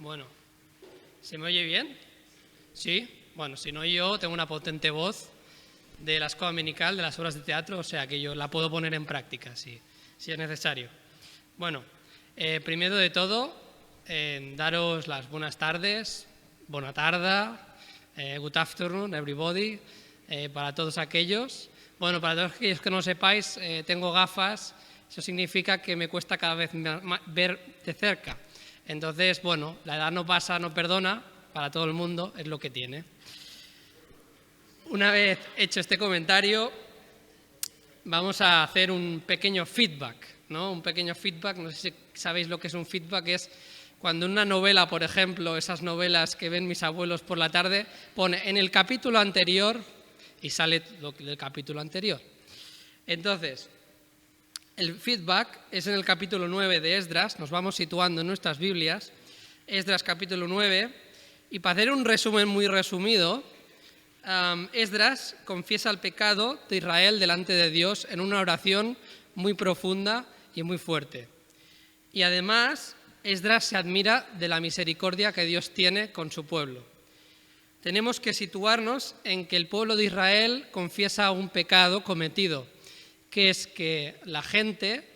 Bueno, ¿se me oye bien? ¿Sí? Bueno, si no, yo tengo una potente voz de la escuela dominical, de las obras de teatro, o sea que yo la puedo poner en práctica si es necesario. Bueno, primero de todo, daros las buenas tardes, buena tarda, good afternoon, everybody, para todos aquellos. Bueno, para todos aquellos que no sepáis, tengo gafas, eso significa que me cuesta cada vez ver de cerca. Entonces, bueno, la edad no pasa, no perdona, para todo el mundo es lo que tiene. Una vez hecho este comentario, vamos a hacer un pequeño feedback, ¿no? Un pequeño feedback, no sé si sabéis lo que es un feedback, es cuando una novela, por ejemplo, esas novelas que ven mis abuelos por la tarde, pone en el capítulo anterior y sale lo del capítulo anterior. Entonces, el feedback es en el capítulo 9 de Esdras, nos vamos situando en nuestras Biblias, Esdras capítulo 9, y para hacer un resumen muy resumido, Esdras confiesa el pecado de Israel delante de Dios en una oración muy profunda y muy fuerte. Y además, Esdras se admira de la misericordia que Dios tiene con su pueblo. Tenemos que situarnos en que el pueblo de Israel confiesa un pecado cometido, que es que la gente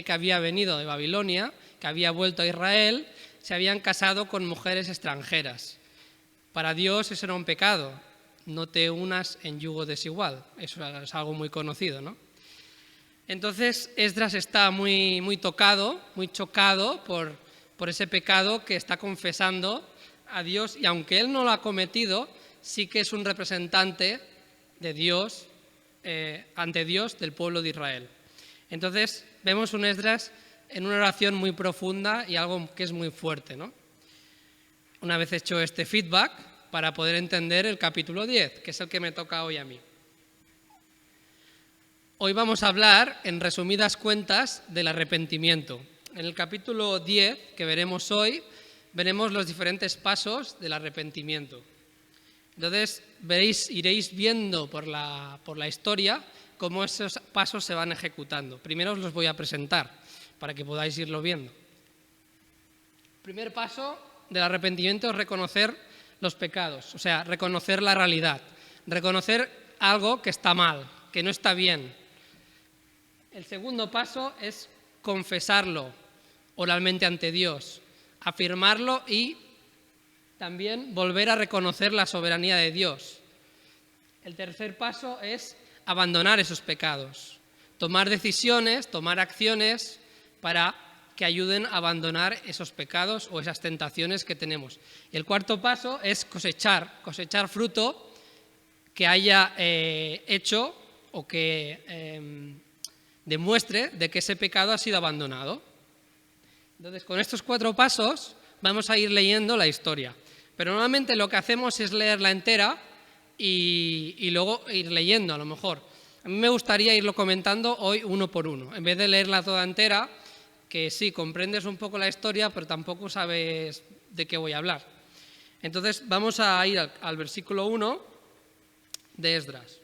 que había venido de Babilonia, que había vuelto a Israel, se habían casado con mujeres extranjeras. Para Dios eso era un pecado. No te unas en yugo desigual. Eso es algo muy conocido, ¿no? Entonces, Esdras está muy tocado, muy chocado por ese pecado que está confesando a Dios, y aunque él no lo ha cometido, sí que es un representante de Dios, ante Dios, del pueblo de Israel. Entonces, vemos un Esdras en una oración muy profunda y algo que es muy fuerte, ¿no? Una vez hecho este feedback, para poder entender el capítulo 10, que es el que me toca hoy a mí. Hoy vamos a hablar, en resumidas cuentas, del arrepentimiento. En el capítulo 10, que veremos hoy, veremos los diferentes pasos del arrepentimiento. Entonces, iréis viendo por la historia cómo esos pasos se van ejecutando. Primero os los voy a presentar, para que podáis irlo viendo. El primer paso del arrepentimiento es reconocer los pecados, o sea, reconocer la realidad, reconocer algo que está mal, que no está bien. El segundo paso es confesarlo oralmente ante Dios, afirmarlo y también volver a reconocer la soberanía de Dios. El tercer paso es abandonar esos pecados, tomar decisiones, tomar acciones para que ayuden a abandonar esos pecados o esas tentaciones que tenemos. Y el cuarto paso es cosechar fruto que haya hecho o que demuestre de que ese pecado ha sido abandonado. Entonces, con estos 4 pasos vamos a ir leyendo la historia. Pero normalmente lo que hacemos es leerla entera y luego ir leyendo, a lo mejor. A mí me gustaría irlo comentando hoy uno por uno, en vez de leerla toda entera, que sí, comprendes un poco la historia, pero tampoco sabes de qué voy a hablar. Entonces, vamos a ir al versículo 1 de Esdras.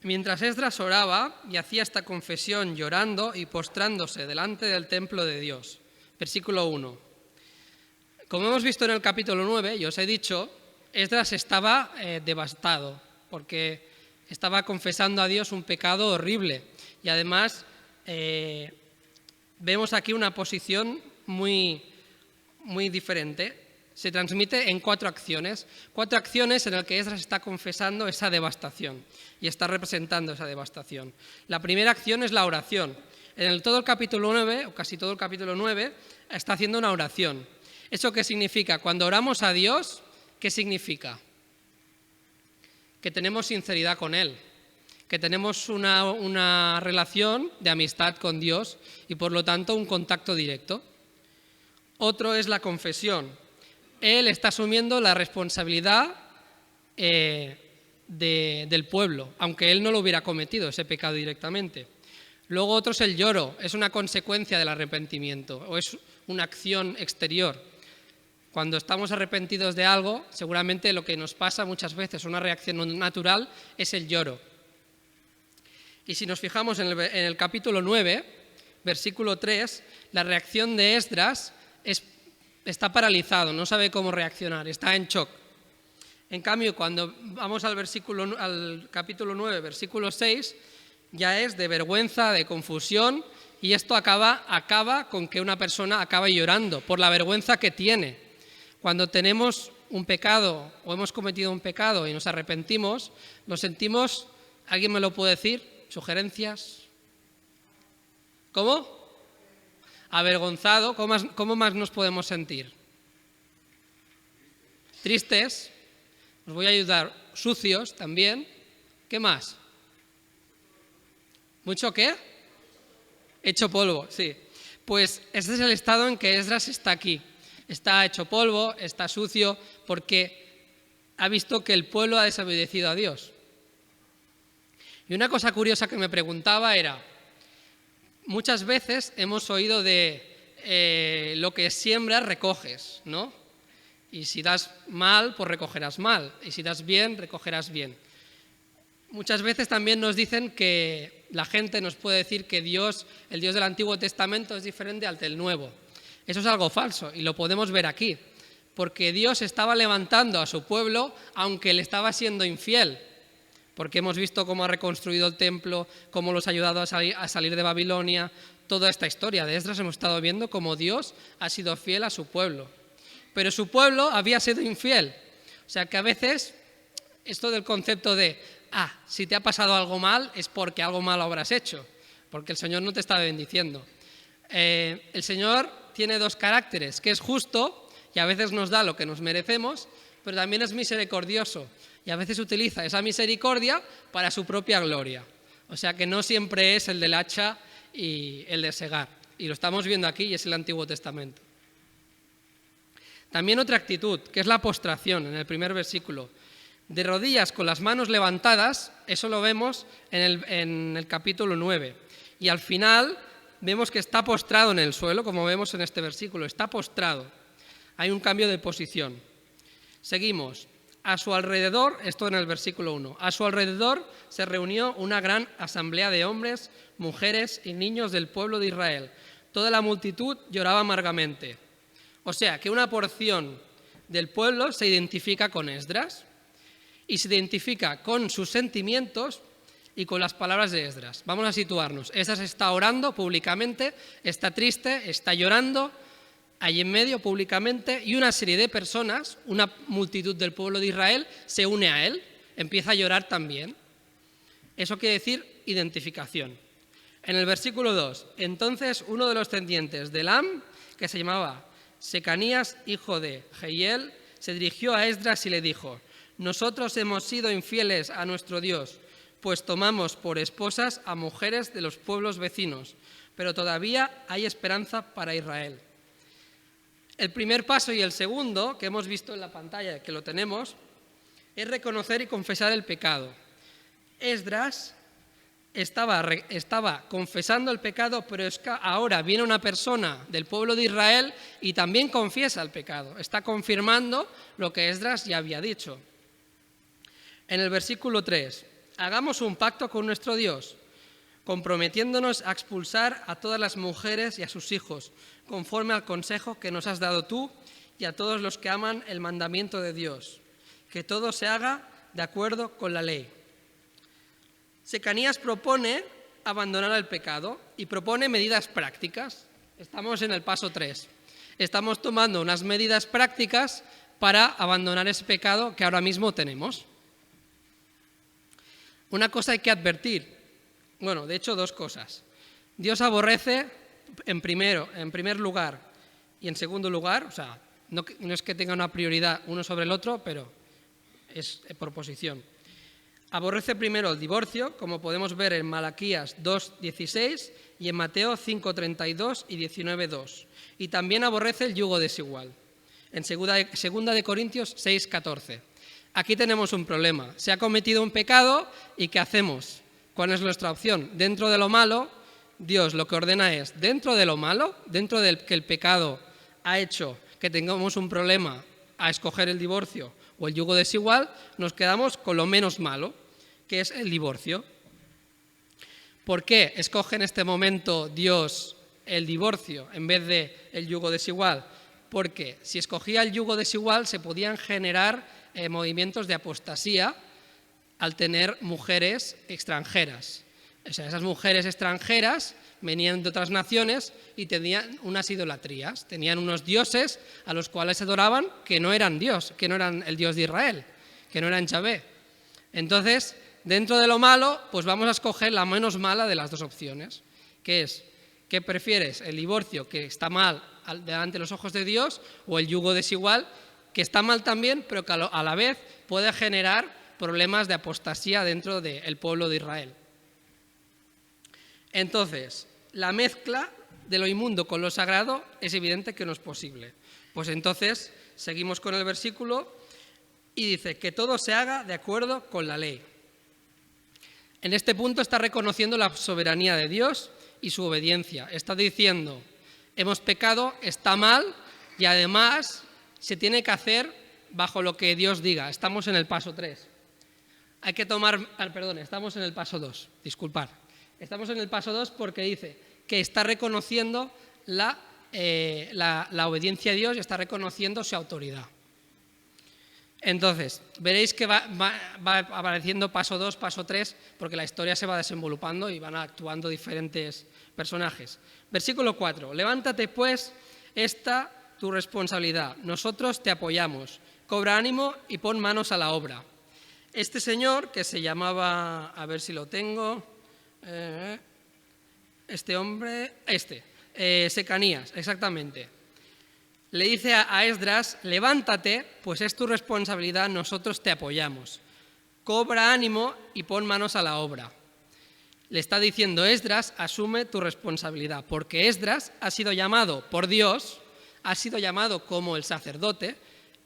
Mientras Esdras oraba y hacía esta confesión llorando y postrándose delante del templo de Dios. Versículo 1. Como hemos visto en el capítulo 9, yo os he dicho, Esdras estaba devastado, porque estaba confesando a Dios un pecado horrible. Y además vemos aquí una posición muy diferente. Se transmite en 4 acciones. 4 acciones en las que Esdras está confesando esa devastación y está representando esa devastación. La primera acción es la oración. Todo el capítulo 9, o casi todo el capítulo 9, está haciendo una oración. ¿Eso qué significa? Cuando oramos a Dios, ¿qué significa? Que tenemos sinceridad con Él, que tenemos una relación de amistad con Dios y por lo tanto un contacto directo. Otro es la confesión. Él está asumiendo la responsabilidad del pueblo, aunque él no lo hubiera cometido, ese pecado directamente. Luego otro es el lloro, es una consecuencia del arrepentimiento o es una acción exterior. Cuando estamos arrepentidos de algo, seguramente lo que nos pasa muchas veces, una reacción natural, es el lloro. Y si nos fijamos en el capítulo 9, versículo 3, la reacción de Esdras es está paralizado, no sabe cómo reaccionar, está en shock. En cambio, cuando vamos al capítulo 9, versículo 6, ya es de vergüenza, de confusión, y esto acaba con que una persona acabe llorando por la vergüenza que tiene. Cuando tenemos un pecado o hemos cometido un pecado y nos arrepentimos, nos sentimos, ¿alguien me lo puede decir? ¿Sugerencias? ¿Cómo? Avergonzado. ¿Cómo más nos podemos sentir? Tristes. Os voy a ayudar. Sucios también. ¿Qué más? ¿Mucho qué? Hecho polvo, sí. Pues este es el estado en que Esdras está aquí. Está hecho polvo, está sucio, porque ha visto que el pueblo ha desobedecido a Dios. Y una cosa curiosa que me preguntaba era, muchas veces hemos oído de lo que siembras recoges, ¿no? Y si das mal, pues recogerás mal. Y si das bien, recogerás bien. Muchas veces también nos dicen que la gente nos puede decir que Dios, el Dios del Antiguo Testamento, es diferente al del Nuevo. Eso es algo falso y lo podemos ver aquí. Porque Dios estaba levantando a su pueblo aunque le estaba siendo infiel. Porque hemos visto cómo ha reconstruido el templo, cómo los ha ayudado a salir de Babilonia. Toda esta historia de Esdras hemos estado viendo cómo Dios ha sido fiel a su pueblo. Pero su pueblo había sido infiel. O sea que a veces esto del concepto de, si te ha pasado algo mal es porque algo malo habrás hecho, porque el Señor no te está bendiciendo. El Señor tiene dos caracteres, que es justo y a veces nos da lo que nos merecemos, pero también es misericordioso y a veces utiliza esa misericordia para su propia gloria. O sea que no siempre es el del hacha y el de segar. Y lo estamos viendo aquí y es el Antiguo Testamento. También otra actitud, que es la postración, en el primer versículo. De rodillas con las manos levantadas, eso lo vemos en el capítulo 9. Y al final vemos que está postrado en el suelo, como vemos en este versículo, está postrado. Hay un cambio de posición. Seguimos. A su alrededor, esto en el versículo 1, a su alrededor se reunió una gran asamblea de hombres, mujeres y niños del pueblo de Israel. Toda la multitud lloraba amargamente. O sea, que una porción del pueblo se identifica con Esdras y se identifica con sus sentimientos y con las palabras de Esdras. Vamos a situarnos. Esdras está orando públicamente, está triste, está llorando, ahí en medio públicamente, y una serie de personas, una multitud del pueblo de Israel, se une a él, empieza a llorar también. Eso quiere decir identificación. En el versículo 2, entonces uno de los descendientes de Elam, que se llamaba Secanías, hijo de Jehiel, se dirigió a Esdras y le dijo, nosotros hemos sido infieles a nuestro Dios, pues tomamos por esposas a mujeres de los pueblos vecinos, pero todavía hay esperanza para Israel. El primer paso y el segundo, que hemos visto en la pantalla, que lo tenemos, es reconocer y confesar el pecado. Esdras estaba confesando el pecado, pero es que ahora viene una persona del pueblo de Israel y también confiesa el pecado. Está confirmando lo que Esdras ya había dicho. En el versículo 3, hagamos un pacto con nuestro Dios, comprometiéndonos a expulsar a todas las mujeres y a sus hijos, conforme al consejo que nos has dado tú y a todos los que aman el mandamiento de Dios, que todo se haga de acuerdo con la ley. Secanías propone abandonar el pecado y propone medidas prácticas. Estamos en el paso 3. Estamos tomando unas medidas prácticas para abandonar ese pecado que ahora mismo tenemos. Una cosa hay que advertir. Bueno, de hecho, dos cosas. Dios aborrece en primer lugar y en segundo lugar, o sea, no es que tenga una prioridad uno sobre el otro, pero es por posición. Aborrece primero el divorcio, como podemos ver en Malaquías 2:16 y en Mateo 5:32 y 19:2. Y también aborrece el yugo desigual, en 2 de Corintios 6:14. Aquí tenemos un problema. Se ha cometido un pecado y ¿qué hacemos? ¿Cuál es nuestra opción? Dentro de lo malo, Dios lo que ordena es, dentro de lo malo, dentro del que el pecado ha hecho que tengamos un problema a escoger el divorcio o el yugo desigual, nos quedamos con lo menos malo, que es el divorcio. ¿Por qué escoge en este momento Dios el divorcio en vez de el yugo desigual? porque si escogía el yugo desigual se podían generar movimientos de apostasía al tener mujeres extranjeras. O sea, esas mujeres extranjeras venían de otras naciones y tenían unas idolatrías, tenían unos dioses a los cuales se adoraban que no eran Dios, que no eran el Dios de Israel, que no eran Yahvé. Entonces, dentro de lo malo, pues vamos a escoger la menos mala de las dos opciones, que es, ¿qué prefieres? ¿El divorcio, que está mal delante de los ojos de Dios, o el yugo desigual, que está mal también, pero que a la vez puede generar problemas de apostasía dentro del pueblo de Israel? Entonces, la mezcla de lo inmundo con lo sagrado es evidente que no es posible. Pues entonces, seguimos con el versículo y dice que todo se haga de acuerdo con la ley. En este punto está reconociendo la soberanía de Dios y su obediencia. Está diciendo, hemos pecado, está mal y además se tiene que hacer bajo lo que Dios diga. Estamos en el paso 3. Estamos en el paso 2, disculpad. Estamos en el paso 2 porque dice que está reconociendo la obediencia a Dios y está reconociendo su autoridad. Entonces, veréis que va apareciendo paso 2, paso 3, porque la historia se va desenvolupando y van actuando diferentes personajes. Versículo 4. Levántate pues, esta tu responsabilidad. Nosotros te apoyamos. Cobra ánimo y pon manos a la obra. Este señor, que se llamaba, a ver si lo tengo, Secanías, exactamente. Le dice a Esdras, levántate, pues es tu responsabilidad, nosotros te apoyamos. Cobra ánimo y pon manos a la obra. Le está diciendo Esdras, asume tu responsabilidad, porque Esdras ha sido llamado por Dios, ha sido llamado como el sacerdote,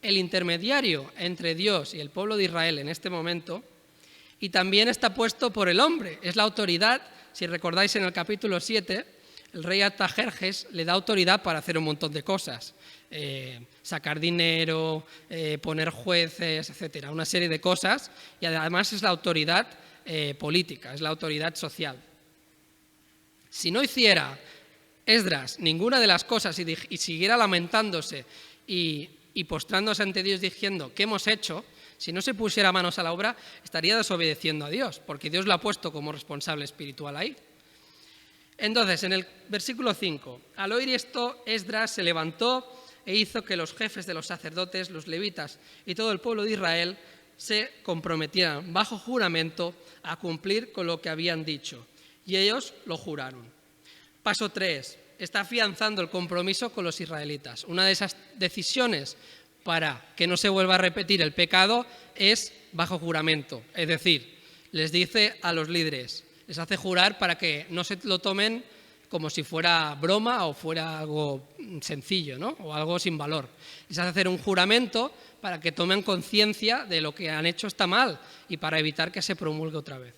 el intermediario entre Dios y el pueblo de Israel en este momento, y también está puesto por el hombre, es la autoridad. Si recordáis en el capítulo 7, el rey Artajerjes le da autoridad para hacer un montón de cosas, sacar dinero, poner jueces, etcétera, una serie de cosas, y además es la autoridad política, es la autoridad social. Si no hiciera Esdras ninguna de las cosas y siguiera lamentándose y postrándose ante Dios diciendo, ¿qué hemos hecho?, si no se pusiera manos a la obra, estaría desobedeciendo a Dios, porque Dios lo ha puesto como responsable espiritual ahí. Entonces, en el versículo 5, al oír esto, Esdras se levantó e hizo que los jefes de los sacerdotes, los levitas y todo el pueblo de Israel se comprometieran bajo juramento a cumplir con lo que habían dicho, y ellos lo juraron. Paso 3, está afianzando el compromiso con los israelitas. Una de esas decisiones para que no se vuelva a repetir el pecado es bajo juramento, es decir, les dice a los líderes, les hace jurar para que no se lo tomen como si fuera broma o fuera algo sencillo, ¿no?, o algo sin valor. Les hace hacer un juramento para que tomen conciencia de lo que han hecho está mal y para evitar que se promulgue otra vez.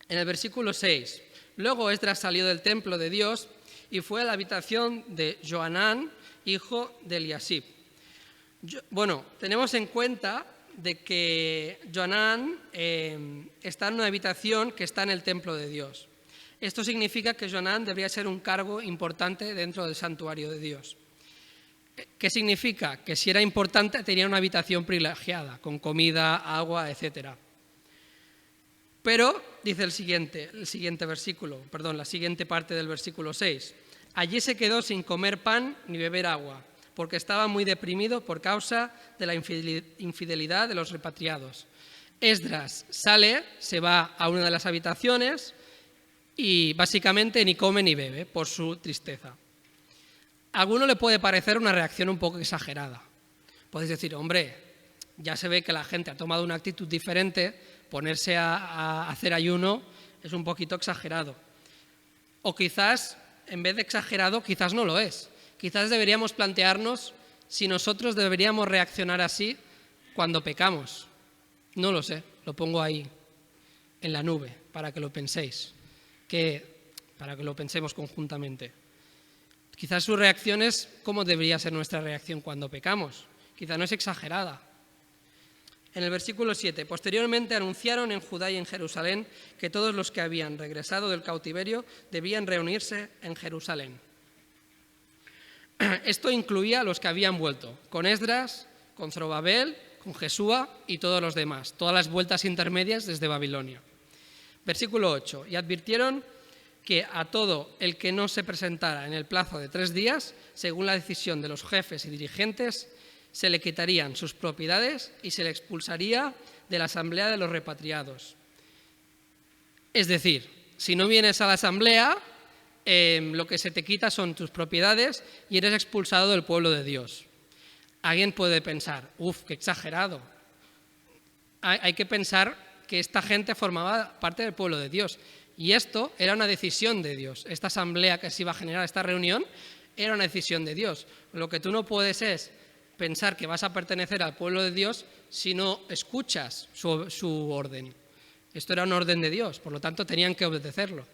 En el versículo 6, luego Esdras salió del templo de Dios y fue a la habitación de Johanán, hijo de Eliasib. Tenemos en cuenta de que Johanán está en una habitación que está en el templo de Dios. Esto significa que Johanán debería ser un cargo importante dentro del santuario de Dios. ¿Qué significa? Que si era importante tenía una habitación privilegiada, con comida, agua, etc. Pero, dice la siguiente parte del versículo 6, allí se quedó sin comer pan ni beber agua, porque estaba muy deprimido por causa de la infidelidad de los repatriados. Esdras sale, se va a una de las habitaciones y básicamente ni come ni bebe por su tristeza. A alguno le puede parecer una reacción un poco exagerada. Podéis decir, hombre, ya se ve que la gente ha tomado una actitud diferente, ponerse a hacer ayuno es un poquito exagerado. O quizás, en vez de exagerado, quizás no lo es. Quizás deberíamos plantearnos si nosotros deberíamos reaccionar así cuando pecamos. No lo sé, lo pongo ahí en la nube para que lo penséis, para que lo pensemos conjuntamente. Quizás su reacción es cómo debería ser nuestra reacción cuando pecamos. Quizás no es exagerada. En el versículo 7, posteriormente anunciaron en Judá y en Jerusalén que todos los que habían regresado del cautiverio debían reunirse en Jerusalén. Esto incluía a los que habían vuelto, con Esdras, con Zorobabel, con Jesúa y todos los demás, todas las vueltas intermedias desde Babilonia. Versículo 8. Y advirtieron que a todo el que no se presentara en el plazo de 3 días, según la decisión de los jefes y dirigentes, se le quitarían sus propiedades y se le expulsaría de la asamblea de los repatriados. Es decir, si no vienes a la asamblea, lo que se te quita son tus propiedades y eres expulsado del pueblo de Dios. Alguien puede pensar, qué exagerado. Hay que pensar que esta gente formaba parte del pueblo de Dios. Y esto era una decisión de Dios. Esta asamblea que se iba a generar, esta reunión, era una decisión de Dios. Lo que tú no puedes es pensar que vas a pertenecer al pueblo de Dios si no escuchas su orden. Esto era un orden de Dios, por lo tanto tenían que obedecerlo.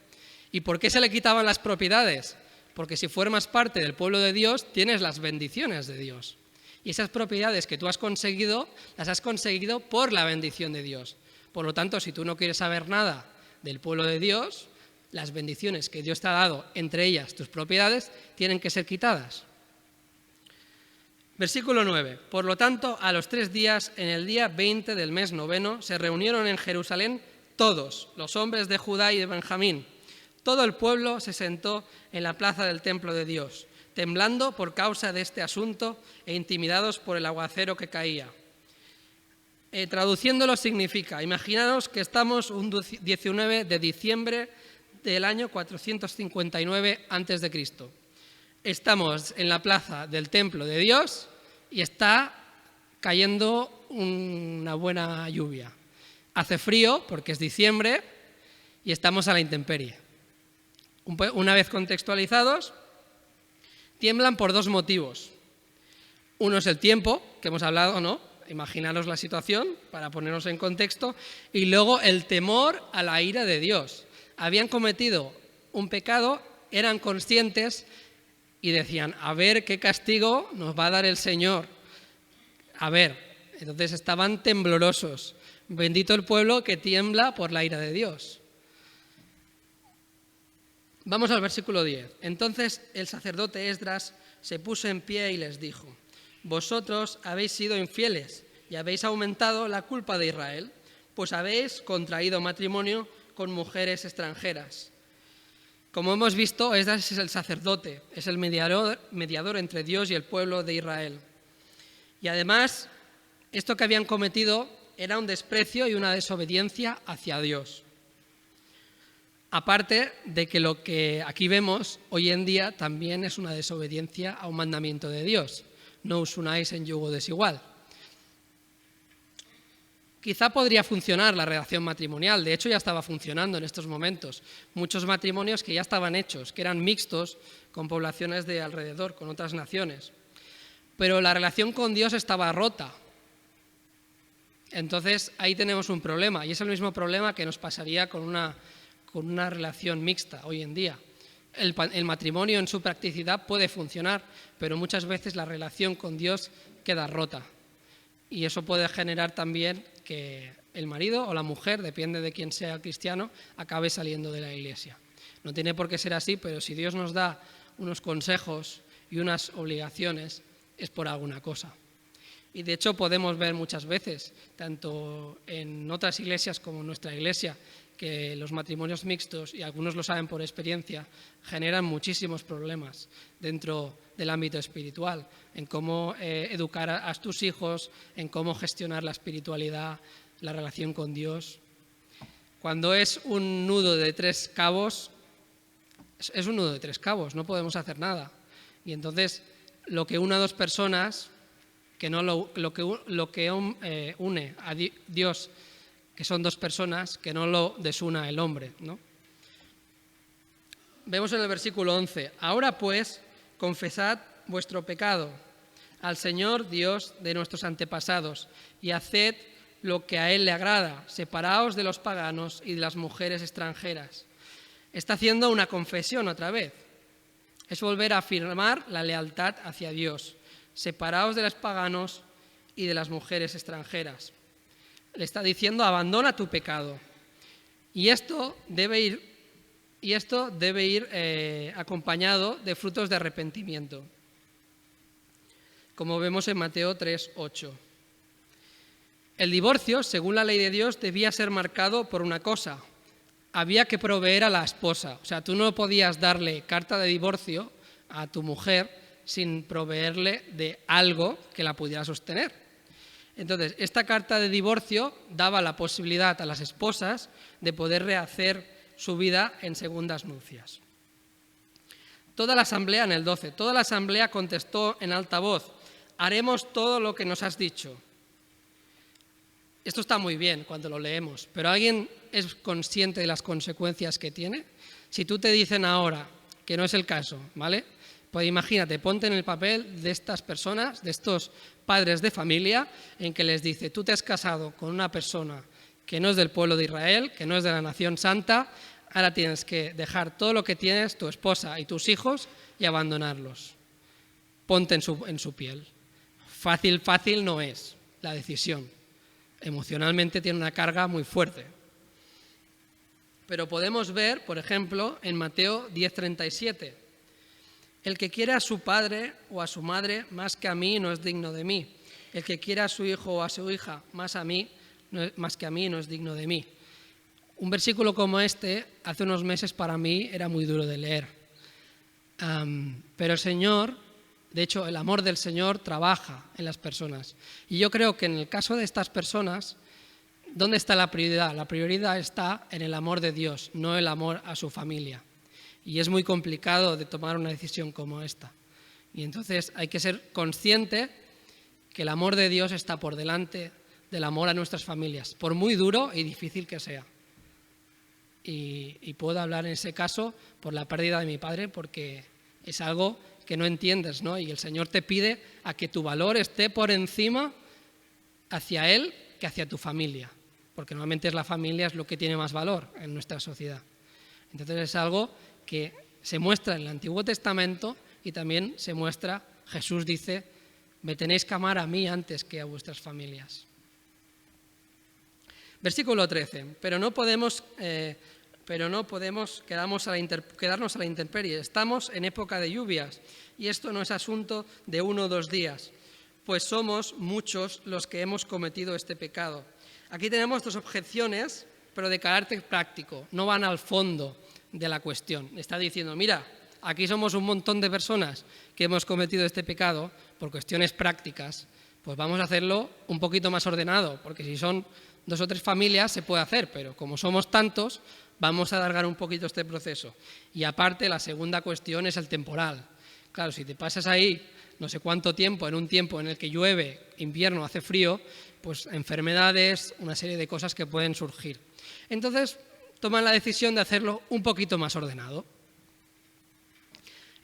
¿Y por qué se le quitaban las propiedades? Porque si formas parte del pueblo de Dios, tienes las bendiciones de Dios. Y esas propiedades que tú has conseguido, las has conseguido por la bendición de Dios. Por lo tanto, si tú no quieres saber nada del pueblo de Dios, las bendiciones que Dios te ha dado, entre ellas tus propiedades, tienen que ser quitadas. Versículo 9. Por lo tanto, a los 3 días, en el día 20 del mes 9, se reunieron en Jerusalén todos los hombres de Judá y de Benjamín. Todo el pueblo se sentó en la plaza del templo de Dios, temblando por causa de este asunto e intimidados por el aguacero que caía. Traduciéndolo significa, imaginaros que estamos un 19 de diciembre del año 459 a.C. Estamos en la plaza del templo de Dios y está cayendo una buena lluvia. Hace frío porque es diciembre y estamos a la intemperie. Una vez contextualizados, tiemblan por 2 motivos. Uno es el tiempo, que hemos hablado, ¿no? Imaginaros la situación para ponernos en contexto. Y luego el temor a la ira de Dios. Habían cometido un pecado, eran conscientes y decían, a ver qué castigo nos va a dar el Señor. A ver, entonces estaban temblorosos. Bendito el pueblo que tiembla por la ira de Dios. Vamos al versículo 10. Entonces el sacerdote Esdras se puso en pie y les dijo, vosotros habéis sido infieles y habéis aumentado la culpa de Israel, pues habéis contraído matrimonio con mujeres extranjeras. Como hemos visto, Esdras es el sacerdote, es el mediador entre Dios y el pueblo de Israel. Y además, esto que habían cometido era un desprecio y una desobediencia hacia Dios. Aparte de que lo que aquí vemos hoy en día también es una desobediencia a un mandamiento de Dios. No os unáis en yugo desigual. Quizá podría funcionar la relación matrimonial, de hecho ya estaba funcionando en estos momentos. Muchos matrimonios que ya estaban hechos, que eran mixtos con poblaciones de alrededor, con otras naciones. Pero la relación con Dios estaba rota. Entonces ahí tenemos un problema, y es el mismo problema que nos pasaría con una relación mixta hoy en día. El matrimonio en su practicidad puede funcionar, pero muchas veces la relación con Dios queda rota. Y eso puede generar también que el marido o la mujer, depende de quién sea cristiano, acabe saliendo de la iglesia. No tiene por qué ser así, pero si Dios nos da unos consejos y unas obligaciones, es por alguna cosa. Y de hecho podemos ver muchas veces, tanto en otras iglesias como en nuestra iglesia, que los matrimonios mixtos, y algunos lo saben por experiencia, generan muchísimos problemas dentro del ámbito espiritual, en cómo educar a tus hijos, en cómo gestionar la espiritualidad, la relación con Dios. Cuando es un nudo de 3 cabos, es un nudo de 3 cabos, no podemos hacer nada. Y entonces lo que une a 2 personas, que no lo que une a Dios, que son 2 personas, que no lo desuna el hombre, ¿no? Vemos en el versículo 11, ahora pues, confesad vuestro pecado al Señor Dios de nuestros antepasados y haced lo que a Él le agrada, separaos de los paganos y de las mujeres extranjeras. Está haciendo una confesión otra vez. Es volver a afirmar la lealtad hacia Dios. Separaos de los paganos y de las mujeres extranjeras. Le está diciendo, abandona tu pecado. Y esto debe ir acompañado de frutos de arrepentimiento. como vemos en Mateo 3:8. El divorcio, según la ley de Dios, debía ser marcado por una cosa: había que proveer a la esposa. O sea, tú no podías darle carta de divorcio a tu mujer sin proveerle de algo que la pudiera sostener. Entonces, esta carta de divorcio daba la posibilidad a las esposas de poder rehacer su vida en segundas nupcias. Toda la asamblea, en el 12, toda la asamblea contestó en alta voz: haremos todo lo que nos has dicho. Esto está muy bien cuando lo leemos, pero ¿alguien es consciente de las consecuencias que tiene? Si tú te dicen ahora, que no es el caso, ¿vale? Pues imagínate, ponte en el papel de estas personas, de estos padres de familia, en que les dice: tú te has casado con una persona que no es del pueblo de Israel, que no es de la nación santa, ahora tienes que dejar todo lo que tienes, tu esposa y tus hijos, y abandonarlos. Ponte en su piel. Fácil no es la decisión. Emocionalmente tiene una carga muy fuerte. Pero podemos ver, por ejemplo, en Mateo 10:37, el que quiere a su padre o a su madre más que a mí no es digno de mí. El que quiere a su hijo o a su hija más que a mí no es digno de mí. Un versículo como este, hace unos meses para mí era muy duro de leer. Pero el Señor, de hecho, el amor del Señor trabaja en las personas. Y yo creo que en el caso de estas personas, ¿dónde está la prioridad? La prioridad está en el amor de Dios, no el amor a su familia. Y es muy complicado de tomar una decisión como esta. Y entonces hay que ser consciente que el amor de Dios está por delante del amor a nuestras familias, por muy duro y difícil que sea. Y puedo hablar en ese caso por la pérdida de mi padre, porque es algo que no entiendes, ¿no? Y el Señor te pide a que tu valor esté por encima hacia Él que hacia tu familia, porque normalmente es la familia es lo que tiene más valor en nuestra sociedad. Entonces es algo que se muestra en el Antiguo Testamento y también se muestra, Jesús dice: me tenéis que amar a mí antes que a vuestras familias. Versículo 13, pero no podemos quedarnos a la intemperie. Estamos en época de lluvias y esto no es asunto de 1 o 2 días, pues somos muchos los que hemos cometido este pecado. Aquí tenemos 2 objeciones, pero de carácter práctico, no van al fondo de la cuestión. Está diciendo: mira, aquí somos un montón de personas que hemos cometido este pecado por cuestiones prácticas, pues vamos a hacerlo un poquito más ordenado, porque si son 2 o 3 familias se puede hacer, pero como somos tantos, vamos a alargar un poquito este proceso. Y aparte, la segunda cuestión es el temporal. Claro, si te pasas ahí no sé cuánto tiempo, en un tiempo en el que llueve, invierno, hace frío, pues enfermedades, una serie de cosas que pueden surgir. Entonces, toman la decisión de hacerlo un poquito más ordenado.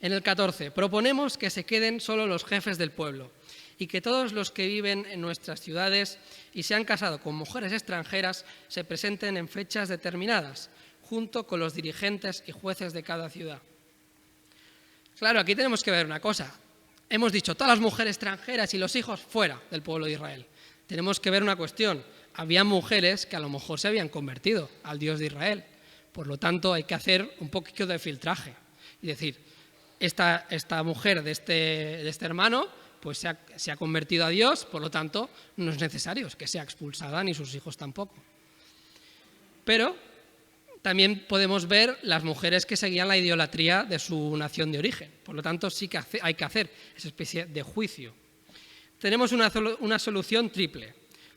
En el 14, proponemos que se queden solo los jefes del pueblo y que todos los que viven en nuestras ciudades y se han casado con mujeres extranjeras se presenten en fechas determinadas, junto con los dirigentes y jueces de cada ciudad. Claro, aquí tenemos que ver una cosa. Hemos dicho, todas las mujeres extranjeras y los hijos fuera del pueblo de Israel. Tenemos que ver una cuestión. Había mujeres que a lo mejor se habían convertido al Dios de Israel. Por lo tanto, hay que hacer un poquito de filtraje. Y decir, esta mujer de este hermano pues se ha convertido a Dios, por lo tanto, no es necesario que sea expulsada, ni sus hijos tampoco. Pero también podemos ver las mujeres que seguían la idolatría de su nación de origen. Por lo tanto, sí que hay que hacer esa especie de juicio. Tenemos una solución triple.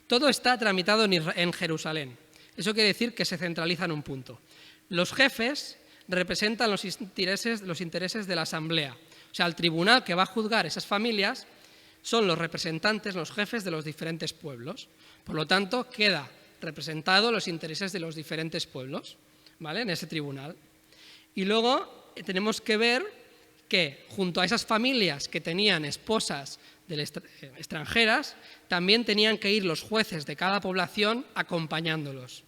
Todo está tramitado en Jerusalén. Eso quiere decir que se centraliza en un punto. Los jefes representan los intereses de la asamblea. O sea, el tribunal que va a juzgar esas familias son los representantes, los jefes de los diferentes pueblos. Por lo tanto, queda representado los intereses de los diferentes pueblos, ¿vale?, en ese tribunal. Y luego tenemos que ver que junto a esas familias que tenían esposas extranjeras, también tenían que ir los jueces de cada población acompañándolos.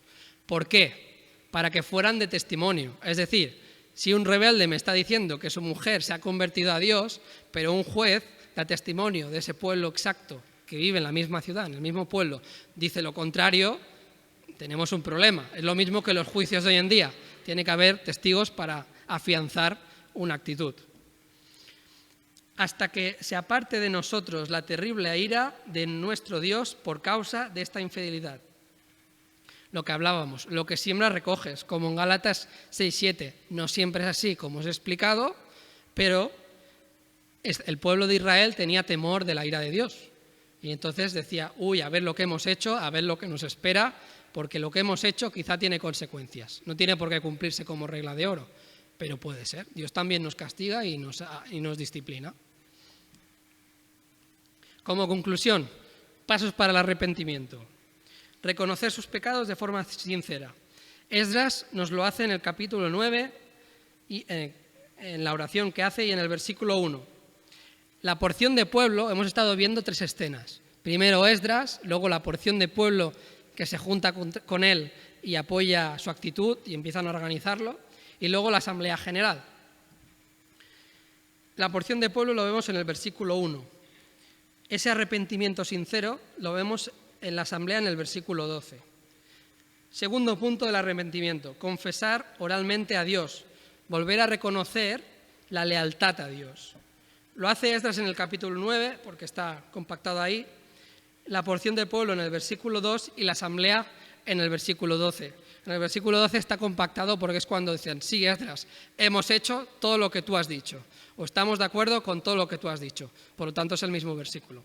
¿Por qué? Para que fueran de testimonio. Es decir, si un rebelde me está diciendo que su mujer se ha convertido a Dios, pero un juez da testimonio de ese pueblo exacto que vive en la misma ciudad, en el mismo pueblo, dice lo contrario, tenemos un problema. Es lo mismo que los juicios de hoy en día. Tiene que haber testigos para afianzar una actitud. hasta que se aparte de nosotros la terrible ira de nuestro Dios por causa de esta infidelidad. Lo que hablábamos, lo que siembras recoges, como en Gálatas 6:7. No siempre es así, como os he explicado, pero el pueblo de Israel tenía temor de la ira de Dios. Y entonces decía, a ver lo que hemos hecho, a ver lo que nos espera, porque lo que hemos hecho quizá tiene consecuencias. No tiene por qué cumplirse como regla de oro, pero puede ser. Dios también nos castiga y nos disciplina. Como conclusión, pasos para el arrepentimiento. Reconocer sus pecados de forma sincera. Esdras nos lo hace en el capítulo 9, y en la oración que hace y en el versículo 1. La porción de pueblo, hemos estado viendo 3 escenas. Primero Esdras, luego la porción de pueblo que se junta con él y apoya su actitud y empiezan a organizarlo, y luego la asamblea general. La porción de pueblo lo vemos en el versículo 1. Ese arrepentimiento sincero lo vemos en la asamblea en el versículo 12. Segundo punto del arrepentimiento, confesar oralmente a Dios, volver a reconocer la lealtad a Dios. Lo hace Esdras en el capítulo 9, porque está compactado ahí, la porción del pueblo en el versículo 2 y la asamblea en el versículo 12. En el versículo 12 está compactado porque es cuando dicen, sí, Esdras, hemos hecho todo lo que tú has dicho, o estamos de acuerdo con todo lo que tú has dicho. Por lo tanto, es el mismo versículo.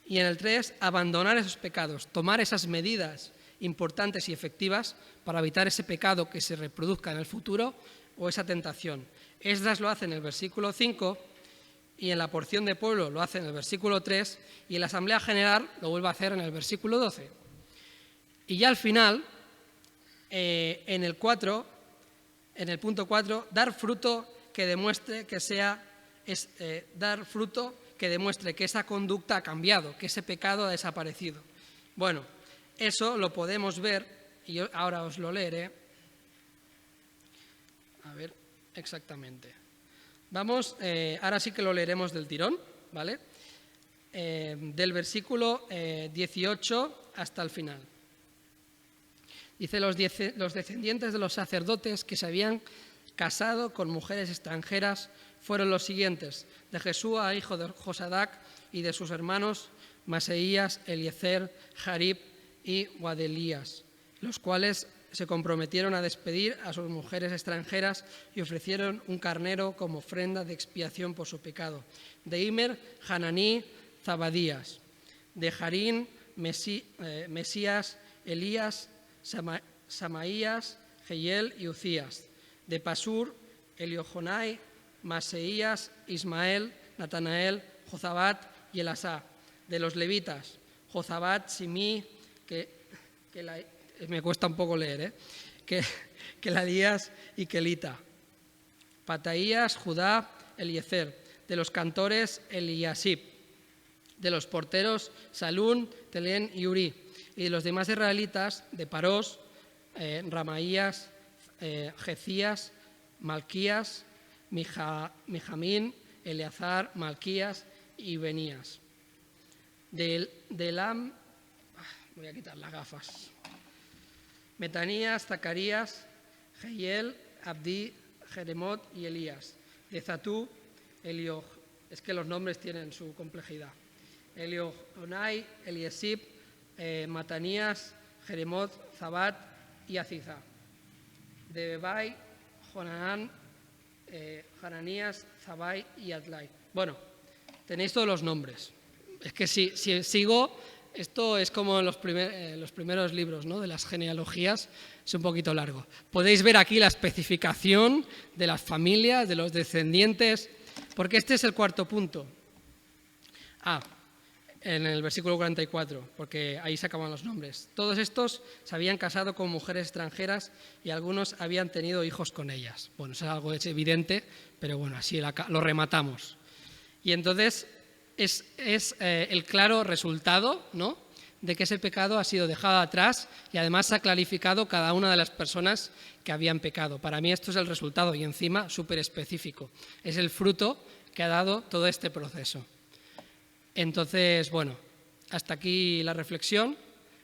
Y en el 3, abandonar esos pecados, tomar esas medidas importantes y efectivas para evitar ese pecado que se reproduzca en el futuro o esa tentación. Esdras lo hace en el versículo 5 y en la porción de pueblo lo hace en el versículo 3 y en la asamblea general lo vuelve a hacer en el versículo 12. Y ya al final, en el punto 4, dar fruto que demuestre que demuestre que esa conducta ha cambiado, que ese pecado ha desaparecido. Bueno, eso lo podemos ver, y yo ahora os lo leeré. A ver, exactamente. Vamos, ahora sí que lo leeremos del tirón, ¿vale? Del versículo 18 hasta el final. Dice, los descendientes de los sacerdotes que se habían casado con mujeres extranjeras fueron los siguientes: de Jesúa, hijo de Josadac, y de sus hermanos Maseías, Eliezer, Jarib y Guadelías, los cuales se comprometieron a despedir a sus mujeres extranjeras y ofrecieron un carnero como ofrenda de expiación por su pecado. De Imer, Hananí, Zabadías. De Jarín, Mesías, Elías, Samaías, Jehiel y Ucías. De Pasur, Eliojonai, Maseías, Ismael, Natanael, Jozabat y Elasá. De los levitas, Jozabat, Simí, me cuesta un poco leer, Keladías y Kelita. Pataías, Judá, Eliezer. De los cantores, Eliasib. De los porteros, Salún, Telén y Uri. Y de los demás israelitas, de Parós, Ramaías, Jecías, Malquías, Mijamín, Eleazar, Malquías y Benías. De Elam, voy a quitar las gafas. Metanías, Zacarías, Jehiel, Abdí, Jeremot y Elías. De Zatú, es que los nombres tienen su complejidad. Eliojonai, Eliesib, Matanías, Jeremot, Zabat y Aziza. De Bebai, Jonanán, Hananías, Zabai y Adlai. Bueno, tenéis todos los nombres. Es que si sigo, esto es como en los primeros libros, ¿no?, de las genealogías, es un poquito largo. Podéis ver aquí la especificación de las familias, de los descendientes, porque este es el cuarto punto. En el versículo 44, porque ahí se acaban los nombres. Todos estos se habían casado con mujeres extranjeras y algunos habían tenido hijos con ellas. Bueno, eso es algo evidente, pero bueno, así lo rematamos. Y entonces es el claro resultado, ¿no?, de que ese pecado ha sido dejado atrás y además se ha clarificado cada una de las personas que habían pecado. Para mí esto es el resultado y encima súper específico. Es el fruto que ha dado todo este proceso. Entonces, bueno, hasta aquí la reflexión.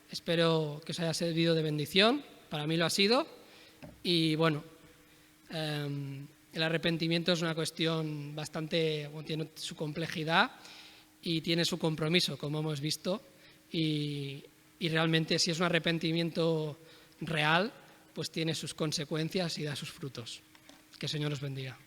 Espero que os haya servido de bendición. Para mí lo ha sido. Y bueno, El arrepentimiento es una cuestión bastante, bueno, tiene su complejidad y tiene su compromiso, como hemos visto, y realmente si es un arrepentimiento real, pues tiene sus consecuencias y da sus frutos. Que el Señor os bendiga.